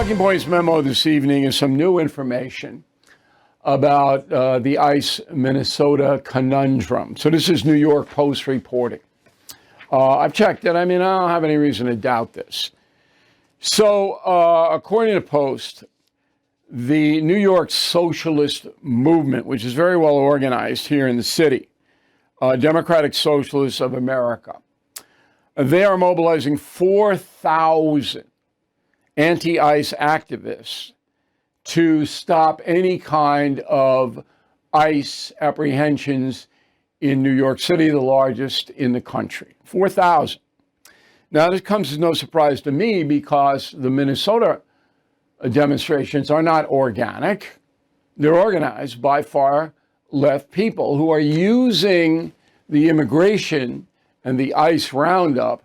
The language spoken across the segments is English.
Talking Points memo this evening is some new information about the ICE Minnesota conundrum. So this is New York Post reporting. I've checked it. I mean, I don't have any reason to doubt this. So according to Post, the New York Socialist Movement, which is very well organized here in the city, Democratic Socialists of America, they are mobilizing 4,000 anti-ICE activists to stop any kind of ICE apprehensions in New York City, the largest in the country. 4,000. Now, this comes as no surprise to me because the Minnesota demonstrations are not organic. They're organized by far left people who are using the immigration and the ICE roundup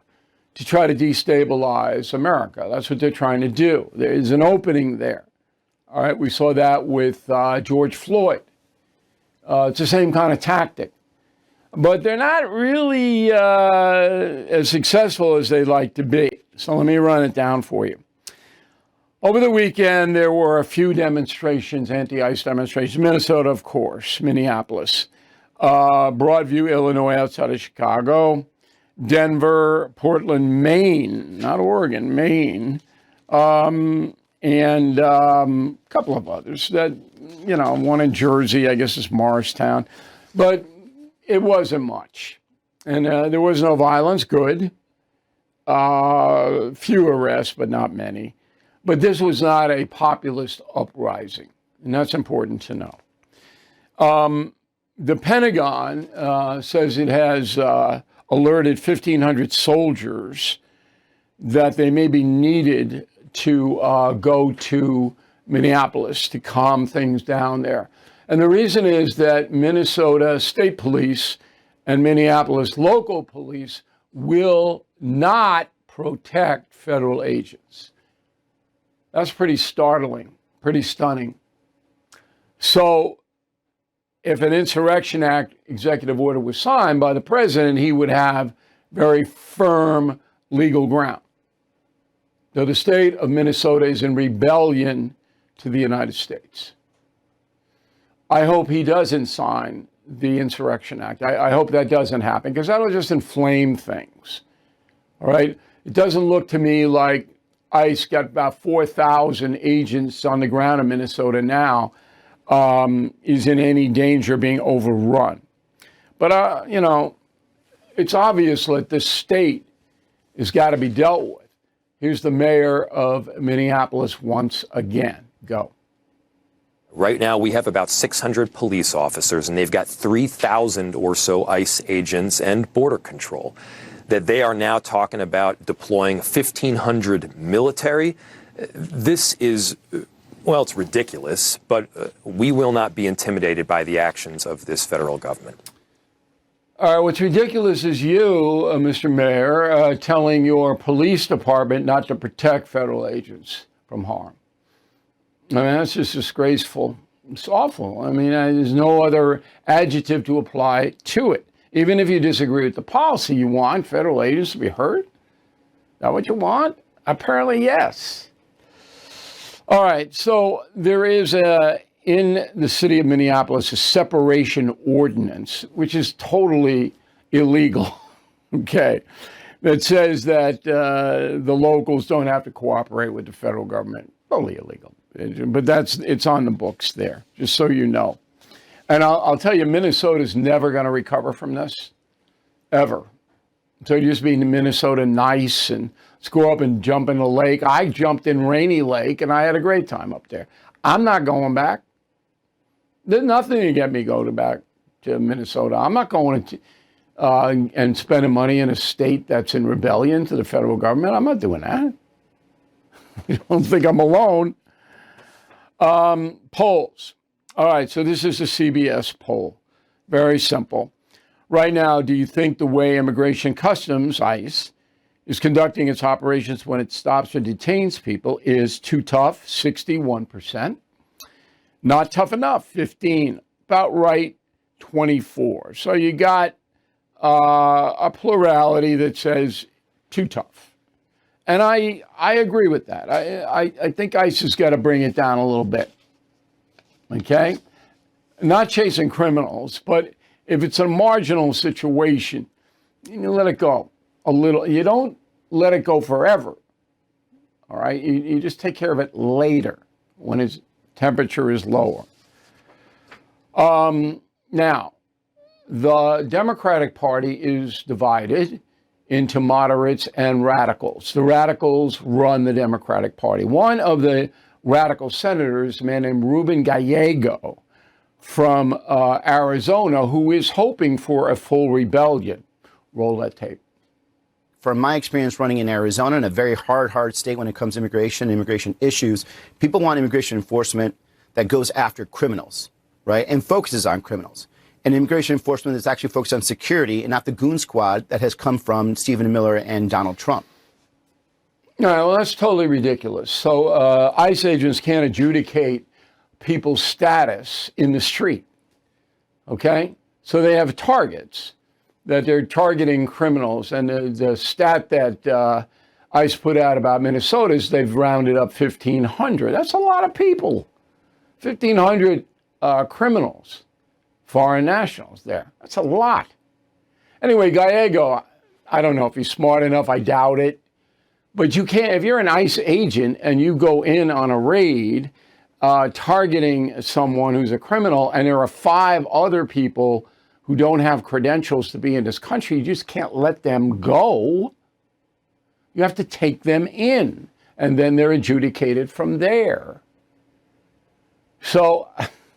to try to destabilize America. That's what they're trying to do. There is an opening there. All right, we saw that with George Floyd. It's the same kind of tactic. But they're not really as successful as they'd like to be. So let me run it down for you. Over the weekend, there were a few demonstrations, anti-ICE demonstrations. Minnesota, of course, Minneapolis, Broadview, Illinois, outside of Chicago, Denver, Portland, Maine, not Oregon, Maine, and a couple of others that, you know, one in Jersey, I guess it's Morristown, but it wasn't much. And there was no violence, good. Few arrests, but not many. But this was not a populist uprising, and that's important to know. The Pentagon says it has alerted 1,500 soldiers that they may be needed to go to Minneapolis to calm things down there. And the reason is that Minnesota State Police and Minneapolis local police will not protect federal agents. That's pretty startling, pretty stunning. So if an Insurrection Act executive order was signed by the president, he would have very firm legal ground. So the state of Minnesota is in rebellion to the United States. I hope he doesn't sign the Insurrection Act. I hope that doesn't happen because that'll just inflame things. All right? It doesn't look to me like ICE got about 4,000 agents on the ground in Minnesota now, is in any danger of being overrun. But, you know, it's obvious that this state has got to be dealt with. Here's the mayor of Minneapolis once again. Go. Right now, we have about 600 police officers, and they've got 3,000 or so ICE agents and border control. That they are now talking about deploying 1,500 military. This is, well, it's ridiculous, but we will not be intimidated by the actions of this federal government. All right, what's ridiculous is you, Mr. Mayor, telling your police department not to protect federal agents from harm. I mean, that's just disgraceful. It's awful. I mean, there's no other adjective to apply to it. Even if you disagree with the policy, you want federal agents to be hurt? Is that what you want? Apparently, yes. All right, so there is in the city of Minneapolis a separation ordinance, which is totally illegal, okay, that says that the locals don't have to cooperate with the federal government. Totally illegal. But it's on the books there, just so you know. And I'll tell you, Minnesota's never going to recover from this, ever. So just being Minnesota nice and let's go up and jump in the lake. I jumped in Rainy Lake and I had a great time up there. I'm not going back. There's nothing to get me back to Minnesota. I'm not going to and spending money in a state that's in rebellion to the federal government. I'm not doing that. I don't think I'm alone. Polls. All right, so this is a CBS poll. Very simple. Right now, do you think the way Immigration Customs, ICE, is conducting its operations when it stops or detains people is too tough, 61%. Not tough enough, 15. About right, 24. So you got a plurality that says too tough. And I agree with that. I think ICE has got to bring it down a little bit. Okay? Not chasing criminals, but if it's a marginal situation, you let it go a little. You don't let it go forever. All right? You just take care of it later when its temperature is lower. Now, the Democratic Party is divided into moderates and radicals. The radicals run the Democratic Party. One of the radical senators, a man named Ruben Gallego from Arizona, who is hoping for a full rebellion. Roll that tape. From my experience running in Arizona, in a very hard state when it comes to immigration issues, people want immigration enforcement that goes after criminals, right, and focuses on criminals. And immigration enforcement is actually focused on security and not the goon squad that has come from Stephen Miller and Donald Trump. No, well, that's totally ridiculous. So ICE agents can't adjudicate people's status in the street, okay? So they have targets that they're targeting criminals. And the stat that ICE put out about Minnesota is they've rounded up 1,500. That's a lot of people. 1,500 criminals, foreign nationals there. That's a lot. Anyway, Gallego, I don't know if he's smart enough. I doubt it. But you can't, if you're an ICE agent and you go in on a raid targeting someone who's a criminal, and there are 5 other people who don't have credentials to be in this country, you just can't let them go. You have to take them in, and then they're adjudicated from there. So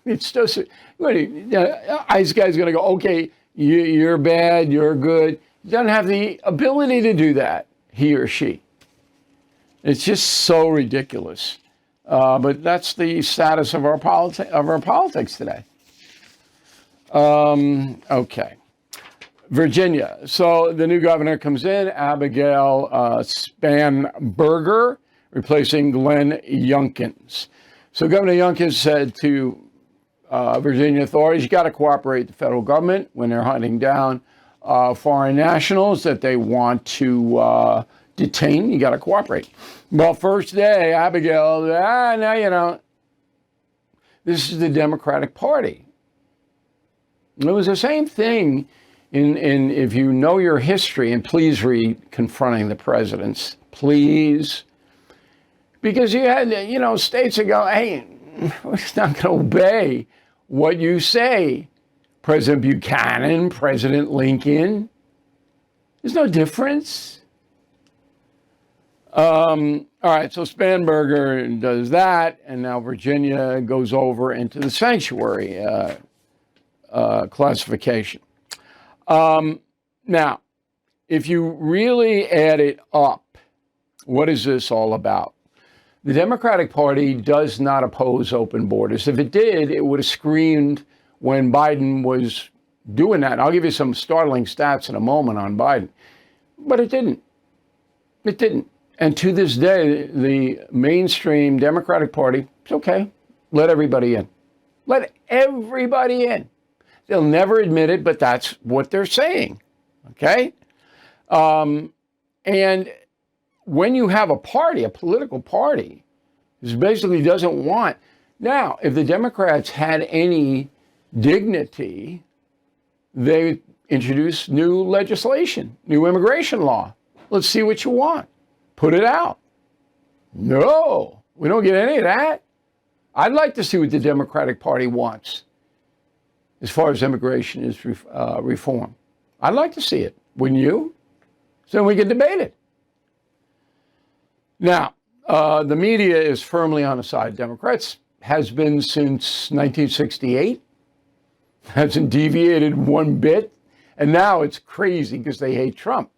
it's just, ICE guy's going to go, okay, you're bad, you're good. He doesn't have the ability to do that, he or she. It's just so ridiculous. But that's the status of our politics today. Okay. Virginia. So the new governor comes in, Abigail Spanberger, replacing Glenn Youngkins. So Governor Youngkins said to Virginia authorities, you got to cooperate with the federal government when they're hunting down foreign nationals that they want to detain. You got to cooperate. Well, first day, Abigail, no, you don't. This is the Democratic Party. It was the same thing in if you know your history, and please read Confronting the Presidents, please. Because you had, states that go, hey, we're just not going to obey what you say. President Buchanan, President Lincoln. There's no difference. All right, so Spanberger does that, and now Virginia goes over into the sanctuary classification. Now, if you really add it up, what is this all about? The Democratic Party does not oppose open borders. If it did, it would have screamed when Biden was doing that. And I'll give you some startling stats in a moment on Biden. But it didn't. It didn't. And to this day, the mainstream Democratic Party, it's okay, let everybody in. Let everybody in. They'll never admit it, but that's what they're saying, okay? And when you have a party, a political party, this basically doesn't want... Now, if the Democrats had any dignity, they introduce new legislation, new immigration law. Let's see what you want. Put it out. No, we don't get any of that. I'd like to see what the Democratic Party wants as far as immigration is reform. I'd like to see it. Wouldn't you? So then we can debate it. Now, the media is firmly on the side of Democrats, has been since 1968, hasn't deviated one bit, and now it's crazy because they hate Trump.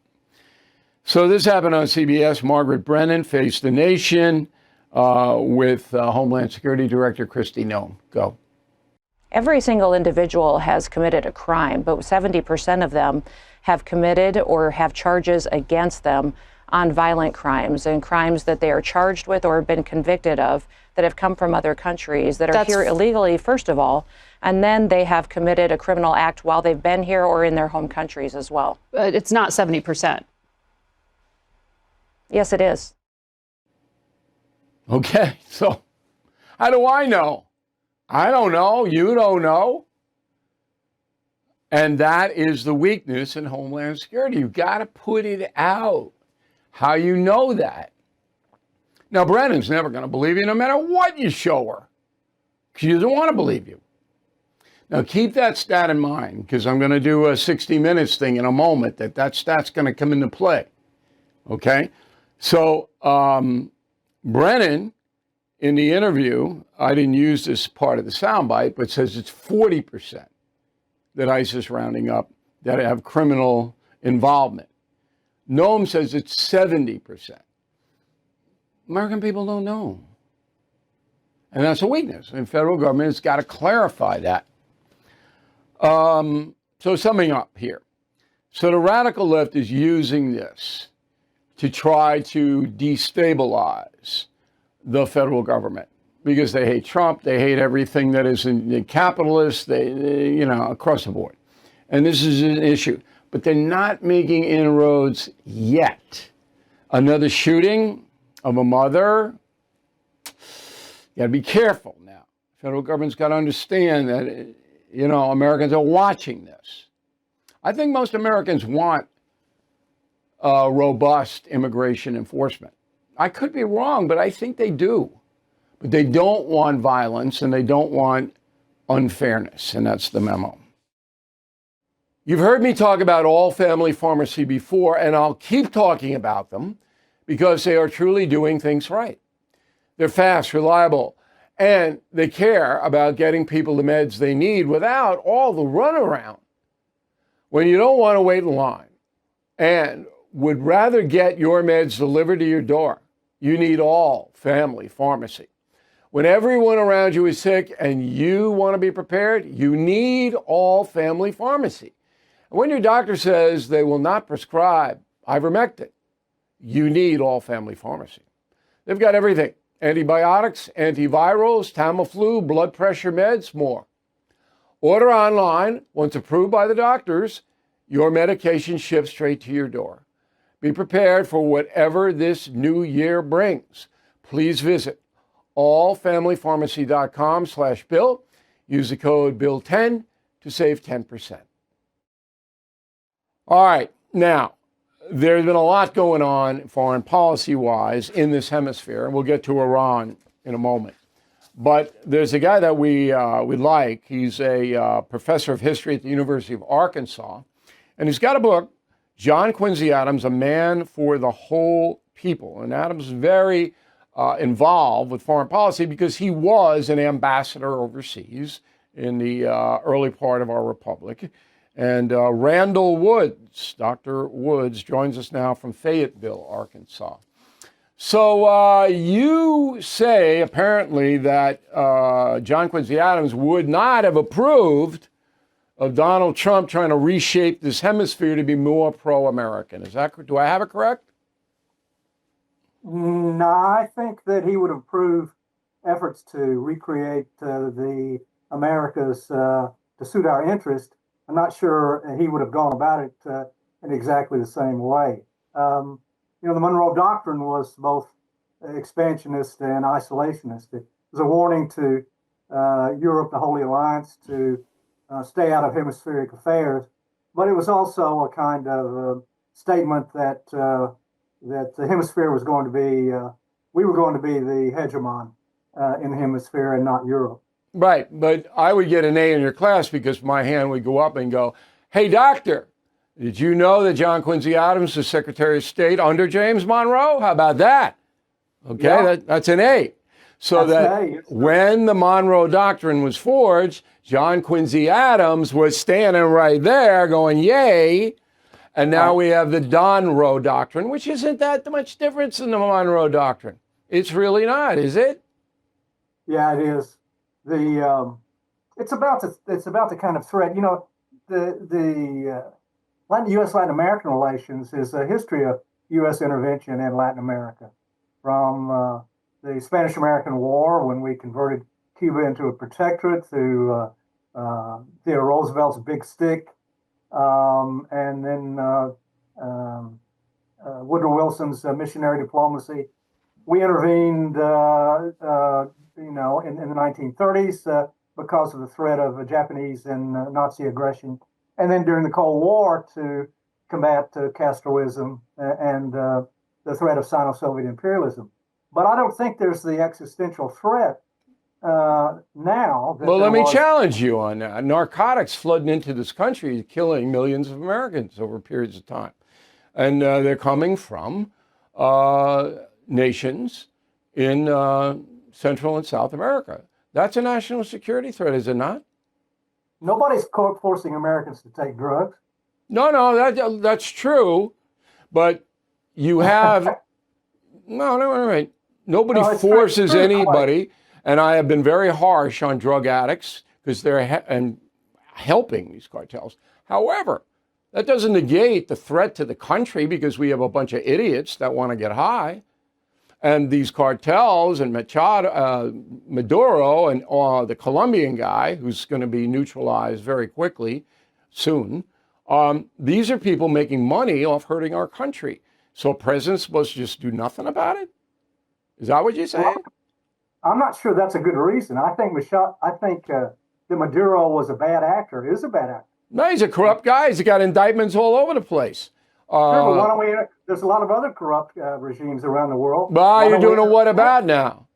So this happened on CBS. Margaret Brennan faced the nation with Homeland Security Director Kristi Noem. Go. Every single individual has committed a crime, but 70% of them have committed or have charges against them on violent crimes and crimes that they are charged with or have been convicted of that have come from other countries that are here illegally, first of all, and then they have committed a criminal act while they've been here or in their home countries as well. It's not 70%. Yes, it is. Okay, so how do I know? I don't know. You don't know. And that is the weakness in Homeland Security. You've got to put it out. How you know that? Now, Brennan's never going to believe you no matter what you show her. She doesn't want to believe you. Now, keep that stat in mind, because I'm going to do a 60 Minutes thing in a moment, that stat's going to come into play. Okay? So, Brennan, in the interview, I didn't use this part of the soundbite, but says it's 40% that ICE is rounding up that have criminal involvement. Noam says it's 70%. American people don't know. And that's a weakness. And federal government has got to clarify that. So summing up here. So the radical left is using this to try to destabilize the federal government because they hate Trump, they hate everything that is in capitalist, they across the board. And this is an issue. But they're not making inroads yet. Another shooting of a mother. You got to be careful now. Federal government's got to understand that, Americans are watching this. I think most Americans want robust immigration enforcement. I could be wrong, but I think they do. But they don't want violence and they don't want unfairness, and that's the memo. You've heard me talk about all family pharmacy before, and I'll keep talking about them because they are truly doing things right. They're fast, reliable, and they care about getting people the meds they need without all the runaround. When you don't want to wait in line and would rather get your meds delivered to your door, you need all family pharmacy. When everyone around you is sick and you want to be prepared, you need all family pharmacy. When your doctor says they will not prescribe ivermectin, you need all family pharmacy. They've got everything: antibiotics, antivirals, Tamiflu, blood pressure meds, more. Order online. Once approved by the doctors, your medication ships straight to your door. Be prepared for whatever this new year brings. Please visit allfamilypharmacy.com/Bill. Use the code BILL10 to save 10%. All right, now, there's been a lot going on foreign policy-wise in this hemisphere, and we'll get to Iran in a moment. But there's a guy that we like. He's a professor of history at the University of Arkansas, and he's got a book, John Quincy Adams, A Man for the Whole People. And Adams is very involved with foreign policy because he was an ambassador overseas in the early part of our republic. And Randall Woods, Dr. Woods, joins us now from Fayetteville, Arkansas. So you say apparently that John Quincy Adams would not have approved of Donald Trump trying to reshape this hemisphere to be more pro-American. Is that, do I have it correct? No, I think that he would approve efforts to recreate the Americas to suit our interest. I'm not sure he would have gone about it in exactly the same way. The Monroe Doctrine was both expansionist and isolationist. It was a warning to Europe, the Holy Alliance, to stay out of hemispheric affairs, but it was also a kind of statement that that the hemisphere was going to be, we were going to be the hegemon in the hemisphere and not Europe. Right, but I would get an A in your class because my hand would go up and go, hey, doctor, did you know that John Quincy Adams was Secretary of State under James Monroe? How about that? Okay, yeah. That's an A. So that when the Monroe Doctrine was forged, John Quincy Adams was standing right there going, yay. And now we have the Monroe Doctrine, which isn't that much difference in the Monroe Doctrine. It's really not, is it? Yeah, it is. It's about the kind of threat. The U.S.-Latin American relations is a history of U.S. intervention in Latin America, from the Spanish-American War, when we converted Cuba into a protectorate, through Theodore Roosevelt's Big Stick, and then Woodrow Wilson's missionary diplomacy. We intervened, in the 1930s because of the threat of Japanese and Nazi aggression, and then during the Cold War to combat Castroism and the threat of Sino-Soviet imperialism. But I don't think there's the existential threat now. Well, let me challenge you on that. Narcotics flooding into this country, killing millions of Americans over periods of time. And they're coming from nations in Central and South America. That's a national security threat, is it not? Nobody's forcing Americans to take drugs. No, that's true. But you have, no. Nobody forces anybody. And I have been very harsh on drug addicts because they're and helping these cartels. However, that doesn't negate the threat to the country because we have a bunch of idiots that want to get high. And these cartels and Maduro and the Colombian guy, who's going to be neutralized very quickly, soon, these are people making money off hurting our country. So a president's supposed to just do nothing about it? Is that what you're saying? Well, I'm not sure that's a good reason. I think that Maduro was a bad actor, is a bad actor. No, he's a corrupt guy. He's got indictments all over the place. Sure, but why don't we? There's a lot of other corrupt regimes around the world. Well, you're doing a what about now?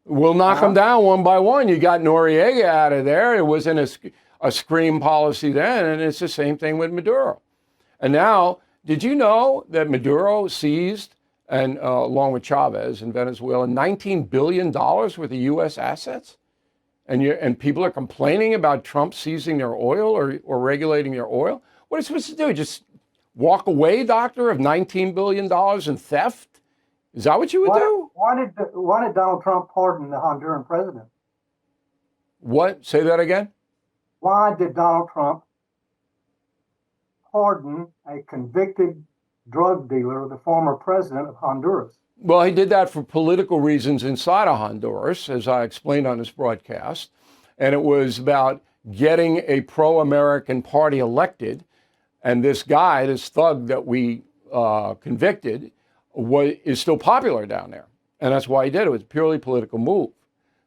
We'll knock them down one by one. You got Noriega out of there. It wasn't a scream policy then, and it's the same thing with Maduro. And now, did you know that Maduro seized, and along with Chavez in Venezuela, $19 billion worth of U.S. assets? And people are complaining about Trump seizing their oil or regulating their oil? What are you supposed to do? Just walk away, doctor, of $19 billion in theft? Is that what you would do? Why did Donald Trump pardon the Honduran president? What? Say that again? Why did Donald Trump pardon a convicted drug dealer, the former president of Honduras? Well, he did that for political reasons inside of Honduras, as I explained on this broadcast. And it was about getting a pro-American party elected. And this guy, this thug that we convicted, is still popular down there. And that's why he did it. It was a purely political move.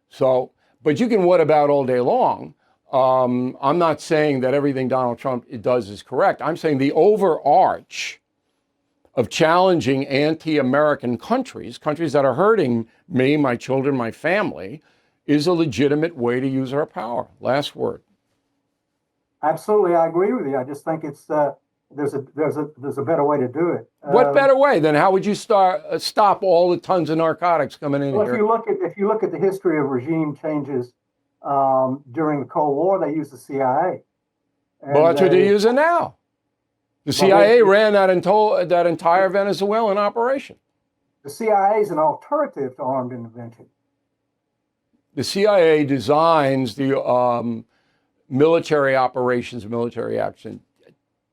So, but you can what about all day long. I'm not saying that everything Donald Trump does is correct. I'm saying the overarch of challenging anti-American countries that are hurting me, my children, my family, is a legitimate way to use our power. Last word. Absolutely, I agree with you. I just think it's there's a better way to do it. What better way? Then how would you stop all the tons of narcotics coming in here? If you look at the history of regime changes during the Cold War, they used the CIA. Well, that's what they're using now. The CIA ran that entire Venezuelan operation. The CIA is an alternative to armed intervention. The CIA designs the military operations, military action.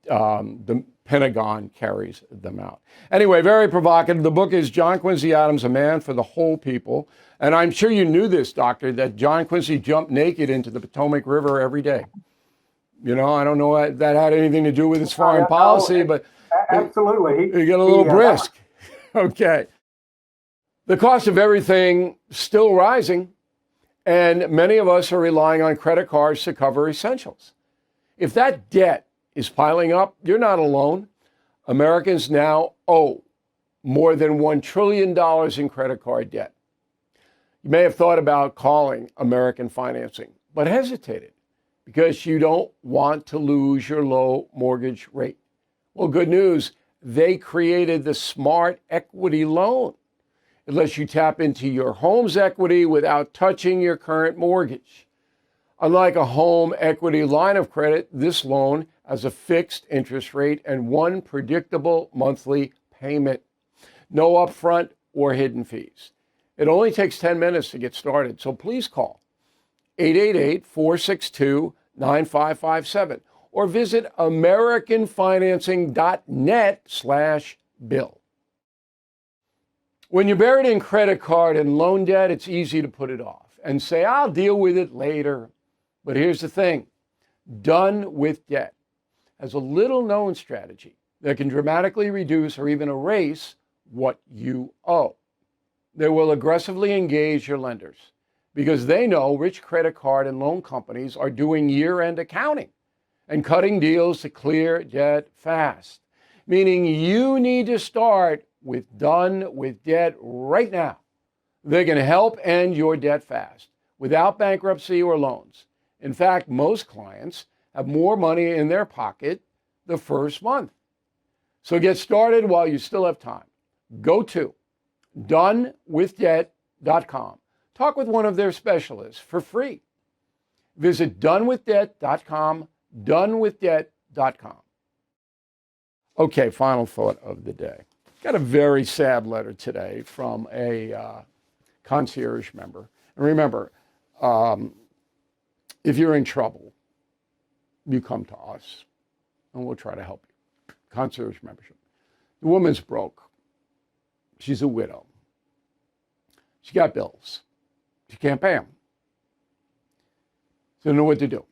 The Pentagon carries them out. Anyway, very provocative. The book is John Quincy Adams, A Man for the Whole People. And I'm sure you knew this, Doctor, that John Quincy jumped naked into the Potomac River every day. You know, I don't know if that had anything to do with his foreign policy, but absolutely. He got a little brisk. Okay. The cost of everything still rising, and many of us are relying on credit cards to cover essentials. If that debt is piling up, you're not alone. Americans now owe more than $1 trillion in credit card debt. You may have thought about calling American Financing, but hesitated because you don't want to lose your low mortgage rate. Well, good news, they created the Smart Equity Loan. It lets you tap into your home's equity without touching your current mortgage. Unlike a home equity line of credit, this loan has a fixed interest rate and one predictable monthly payment. No upfront or hidden fees. It only takes 10 minutes to get started, so please call 888-462-9557 or visit americanfinancing.net/bill. When you're buried in credit card and loan debt, it's easy to put it off and say, I'll deal with it later. But here's the thing, Done with Debt has a little known strategy that can dramatically reduce or even erase what you owe. They will aggressively engage your lenders because they know rich credit card and loan companies are doing year-end accounting and cutting deals to clear debt fast, meaning you need to start with Done with Debt right now. They can help end your debt fast without bankruptcy or loans. In fact, most clients have more money in their pocket the first month. So get started while you still have time. Go to donewithdebt.com. Talk with one of their specialists for free. Visit donewithdebt.com, donewithdebt.com. Okay, final thought of the day. Got a very sad letter today from a concierge member. And remember, if you're in trouble, you come to us and we'll try to help you. Concierge membership. The woman's broke. She's a widow. She got bills. She can't pay them. She doesn't know what to do.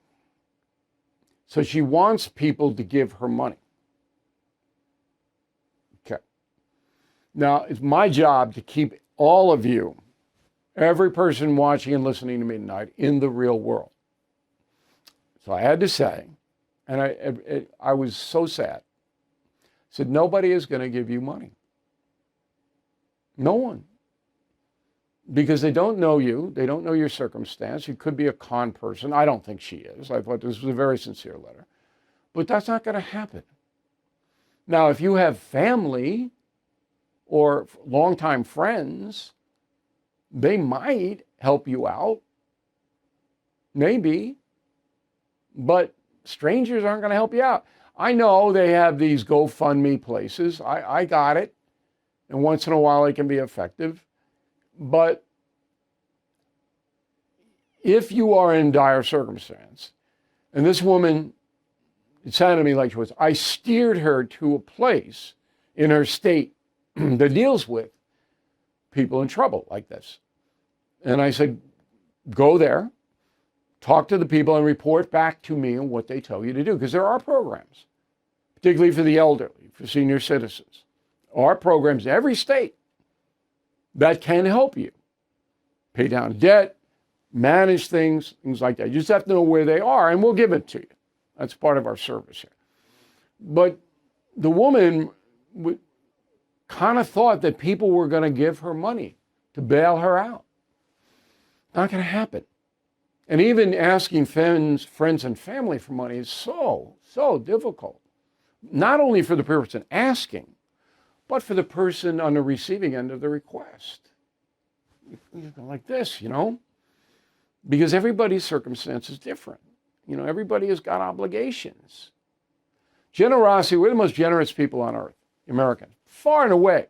So she wants people to give her money. Okay. Now, it's my job to keep all of you, every person watching and listening to me tonight, in the real world. So I had to say, and I was so sad, I said, nobody is going to give you money. No one. Because they don't know you. They don't know your circumstance. You could be a con person. I don't think she is. I thought this was a very sincere letter. But that's not going to happen. Now, if you have family or longtime friends, they might help you out. Maybe. But strangers aren't going to help you out. I know they have these GoFundMe places. I got it. And once in a while, it can be effective. But if you are in dire circumstance, and this woman, it sounded to me like she was, I steered her to a place in her state that deals with people in trouble like this. And I said, go there, talk to the people, and report back to me on what they tell you to do. Because there are programs, particularly for the elderly, for senior citizens. There are programs in every state that can help you pay down debt, manage things like that. You just have to know where they are, and we'll give it to you. That's part of our service here. But the woman kind of thought that people were going to give her money to bail her out. Not going to happen. And even asking friends and family for money is so difficult. Not only for the person asking, but for the person on the receiving end of the request. Like this, because everybody's circumstance is different. Everybody has got obligations. Generosity, we're the most generous people on earth, Americans, far and away.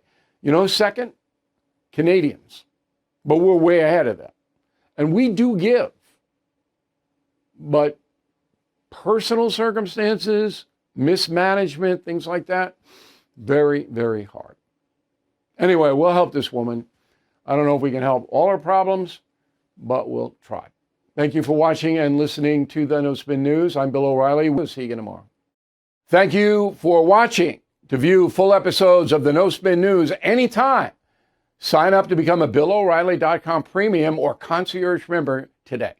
Second, Canadians, but we're way ahead of them. And we do give, but personal circumstances, mismanagement, things like that, very, very hard. Anyway, we'll help this woman. I don't know if we can help all her problems, but we'll try. Thank you for watching and listening to the No Spin News. I'm Bill O'Reilly. We'll see you again tomorrow. Thank you for watching. To view full episodes of the No Spin News anytime, sign up to become a BillO'Reilly.com premium or concierge member today.